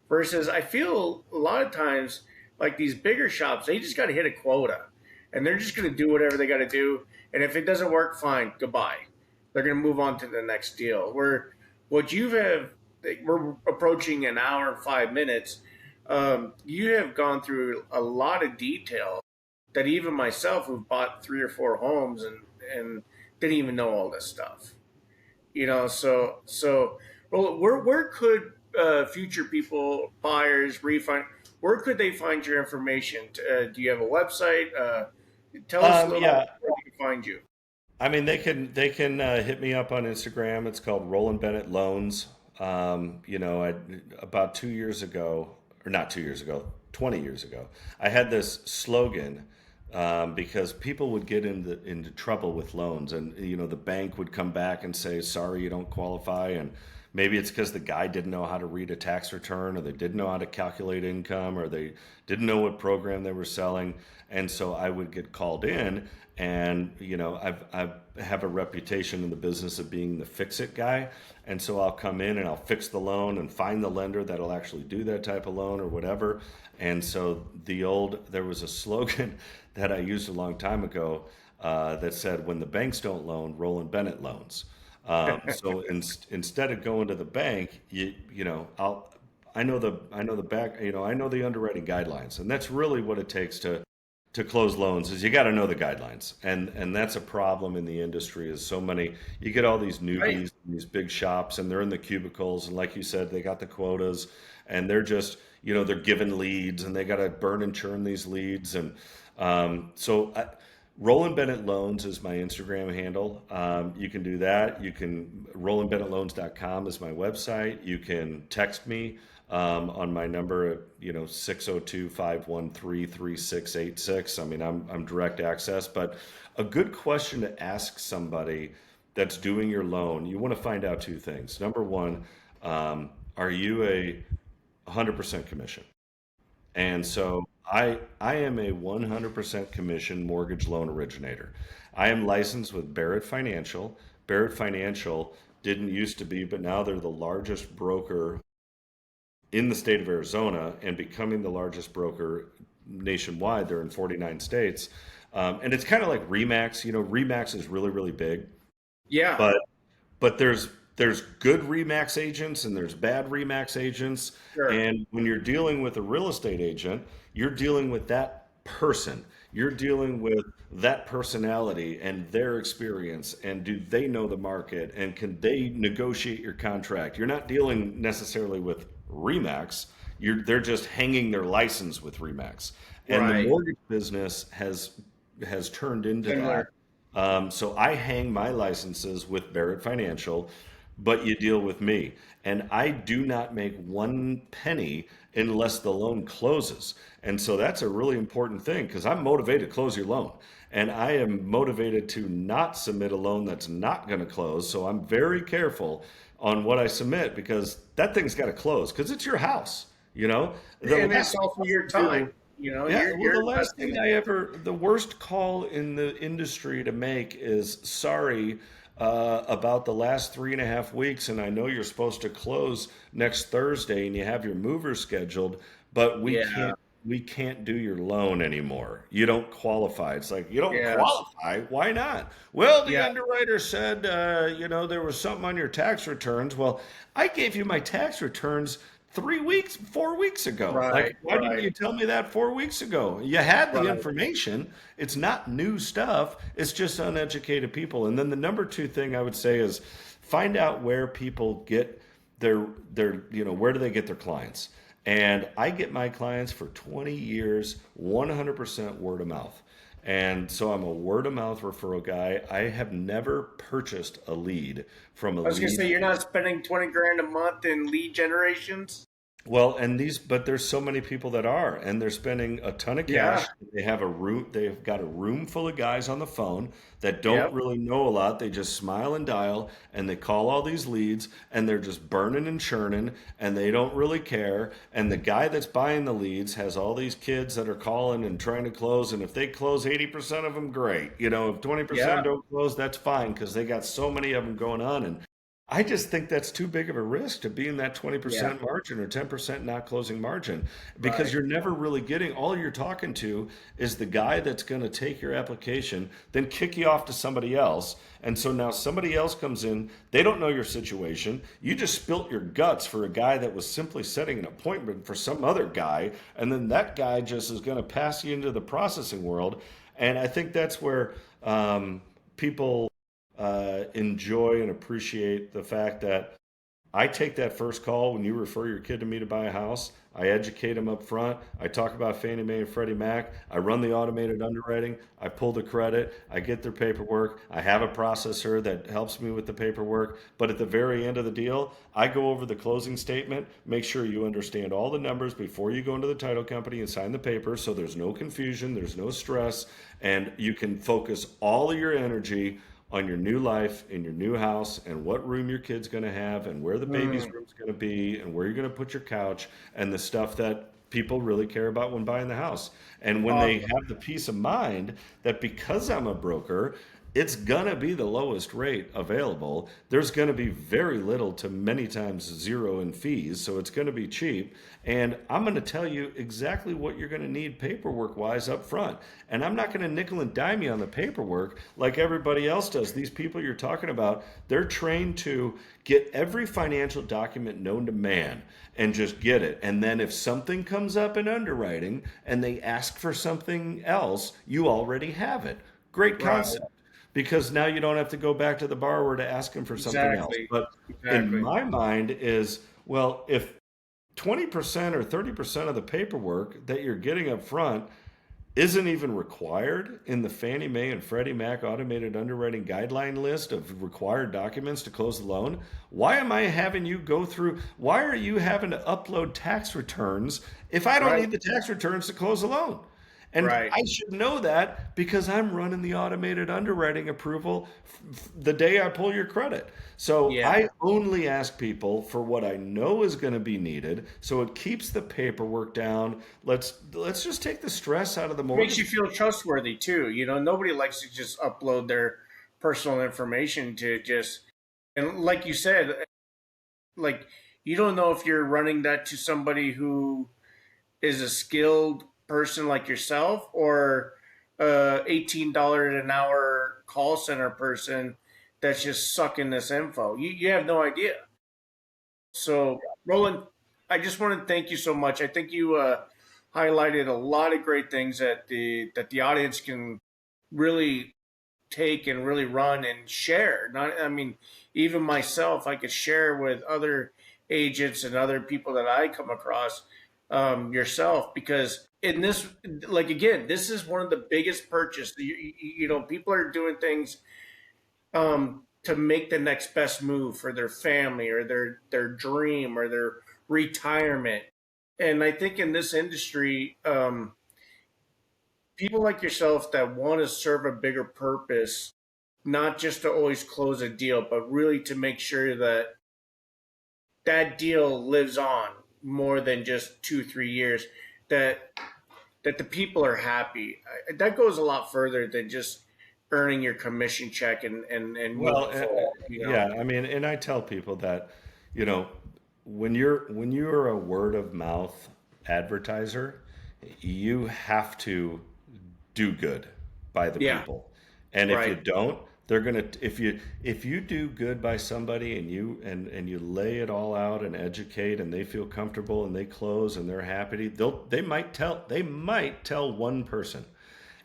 Versus, I feel a lot of times like these bigger shops, they just got to hit a quota, and they're just going to do whatever they got to do. And if it doesn't work, fine, goodbye. They're going to move on to the next deal. Where what you have, we're approaching an hour and 5 minutes. You have gone through a lot of detail that even myself, who've bought three or four homes and didn't even know all this stuff. Well, where could future people, buyers, refind, where could they find your information? Do you have a website? Tell us a little Yeah, where they can find you. I mean they can hit me up on Instagram. It's called Roland Bennett Loans. About 2 years ago, or not 2 years ago, 20 years ago, I had this slogan because people would get into trouble with loans, and the bank would come back and say, "Sorry, you don't qualify," and maybe it's because the guy didn't know how to read a tax return, or they didn't know how to calculate income, or they didn't know what program they were selling, and so I would get called in, and I have a reputation in the business of being the fix it guy, and so I'll come in and I'll fix the loan and find the lender that'll actually do that type of loan or whatever. And so there was a slogan that I used a long time ago that said, "When the banks don't loan, Roland Bennett loans." Instead of going to the bank, I know the underwriting guidelines, and that's really what it takes to close loans is you got to know the guidelines, and that's a problem in the industry. Is so many you get all these Right. newbies in these big shops, and they're in the cubicles, and like you said, they got the quotas, and they're just they're given leads, and they got to burn and churn these leads, and Roland Bennett Loans is my Instagram handle. You can do that. You can RolandBennettLoans.com is my website. You can text me on my number at 602-513-3686. I mean, I'm direct access, but a good question to ask somebody that's doing your loan, you want to find out two things. Number one, are you a 100% commission? And so I am a 100% commission mortgage loan originator. I am licensed with Barrett Financial. Barrett Financial didn't used to be, but now they're the largest broker in the state of Arizona and becoming the largest broker nationwide. They're in 49 states. And it's kind of like Remax. Remax is really, really big, Yeah. but there's good Remax agents and there's bad Remax agents. Sure. And when you're dealing with a real estate agent, you're dealing with that person. You're dealing with that personality and their experience. And do they know the market? And can they negotiate your contract? You're not dealing necessarily with Remax. They're just hanging their license with Remax. And the Right. mortgage business has turned into that. Similar. So I hang my licenses with Barrett Financial, but you deal with me. And I do not make one penny unless the loan closes. And so that's a really important thing because I'm motivated to close your loan. And I am motivated to not submit a loan that's not going to close. So I'm very careful on what I submit because that thing's got to close because it's your house. The And it's last thing also I your do. time. Yeah, well, You're the last investing thing in it. the worst call in the industry to make is sorry about the last 3.5 weeks, and I know you're supposed to close next Thursday and you have your mover scheduled, but we Yeah. can't do your loan anymore. You don't qualify. It's like you don't Yeah. qualify. Why not? Well, the Yeah. underwriter said, there was something on your tax returns. Well, I gave you my tax returns 3 weeks, 4 weeks ago. Like, Right. why didn't Right. you tell me that 4 weeks ago? You had the Right. information. It's not new stuff. It's just uneducated people. And then the number two thing I would say is find out where people get where do they get their clients? And I get my clients for 20 years, 100% word of mouth. And so I'm a word of mouth referral guy. I have never purchased a lead from a I was gonna lead. say you're not spending 20 grand a month in lead generations. Well, but there's so many people that are, and they're spending a ton of Yeah. cash. They've got a room full of guys on the phone that don't Yep. really know a lot. They just smile and dial, and they call all these leads, and they're just burning and churning, and they don't really care. And the guy that's buying the leads has all these kids that are calling and trying to close, and if they close 80% of them, great. If 20% Yeah. don't close, that's fine because they got so many of them going on. I just think that's too big of a risk to be in that Yeah. 20% margin or 10% not closing margin because Right. you're never really getting, all you're talking to is the guy that's going to take your application, then kick you off to somebody else. And so now somebody else comes in, they don't know your situation. You just spilt your guts for a guy that was simply setting an appointment for some other guy. And then that guy just is going to pass you into the processing world. And I think that's where people enjoy and appreciate the fact that I take that first call when you refer your kid to me to buy a house. I educate them up front. I talk about Fannie Mae and Freddie Mac. I run the automated underwriting. I pull the credit. I get their paperwork. I have a processor that helps me with the paperwork. But at the very end of the deal, I go over the closing statement, make sure you understand all the numbers before you go into the title company and sign the paper so there's no confusion, there's no stress, and you can focus all of your energy on your new life in your new house and what room your kid's going to have and where the baby's Mm. room's going to be and where you're going to put your couch and the stuff that people really care about when buying the house. And when they Awesome. have the peace of mind that because I'm a broker, it's going to be the lowest rate available. There's going to be very little to many times zero in fees, so it's going to be cheap. And I'm going to tell you exactly what you're going to need paperwork wise up front. And I'm not going to nickel and dime you on the paperwork like everybody else does. These people you're talking about, they're trained to get every financial document known to man and just get it. And then if something comes up in underwriting and they ask for something else, you already have it. Great Right. concept because now you don't have to go back to the borrower to ask him for something else. Exactly. But in Exactly. my mind is, well, if 20% or 30% of the paperwork that you're getting up front isn't even required in the Fannie Mae and Freddie Mac automated underwriting guideline list of required documents to close the loan, why am I having you go through, why are you having to upload tax returns if I don't Right. need the tax returns to close the loan? And Right. I should know that because I'm running the automated underwriting approval the day I pull your credit. So Yeah. I only ask people for what I know is going to be needed. So it keeps the paperwork down. Let's just take the stress out of the Makes you mortgage. feel trustworthy too. You know, nobody likes to just upload their personal information to just, and like you said, like you don't know if you're running that to somebody who is a skilled person like yourself or $18 an hour call center person that's just sucking this info. You have no idea. So, Roland, I just want to thank you so much. I think you highlighted a lot of great things that the audience can really take and really run and share. Not, I mean, even myself, I could share with other agents and other people that I come across, yourself, because in this, like again, this is one of the biggest purchase. You know, people are doing things to make the next best move for their family or their dream or their retirement. And I think in this industry, people like yourself that want to serve a bigger purpose, not just to always close a deal, but really to make sure that that deal lives on more than just 2 3 years. That that the people are happy. That goes a lot further than just earning your commission check and Well, moving forward. You know. yeah, I mean, and I tell people that, you know, when you're a word of mouth advertiser, you have to do good by the Yeah. people. And if you Right. don't, they're gonna if you do good by somebody and you lay it all out and educate and they feel comfortable and they close and they're happy, they might tell one person.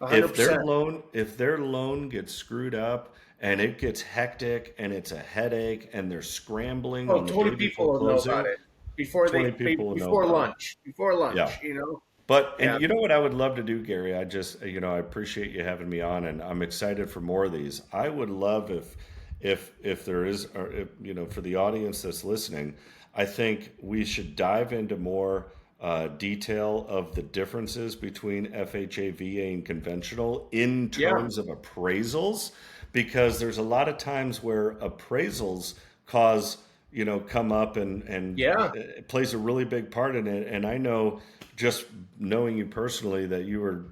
A hundred If their percent. loan if their loan gets screwed up and it gets hectic and it's a headache and they're scrambling Oh, on the day 20 before people will know about closing, it before 20 people will know before about it. lunch. Before Yeah. lunch. You know. But and Yeah. you know what I would love to do, Gary? I just I appreciate you having me on, and I'm excited for more of these. I would love if there is, or if, for the audience that's listening, I think we should dive into more detail of the differences between FHA, VA, and conventional in Yeah. terms of appraisals, because there's a lot of times where appraisals cause come up and Yeah. it plays a really big part in it. And I know, just knowing you personally, that you were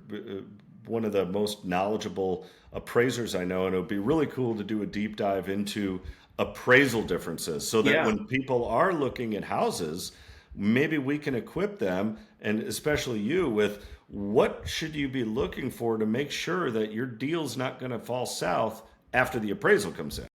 one of the most knowledgeable appraisers I know, and it would be really cool to do a deep dive into appraisal differences so that Yeah. when people are looking at houses, maybe we can equip them, and especially you, with what should you be looking for to make sure that your deal's not going to fall south after the appraisal comes in.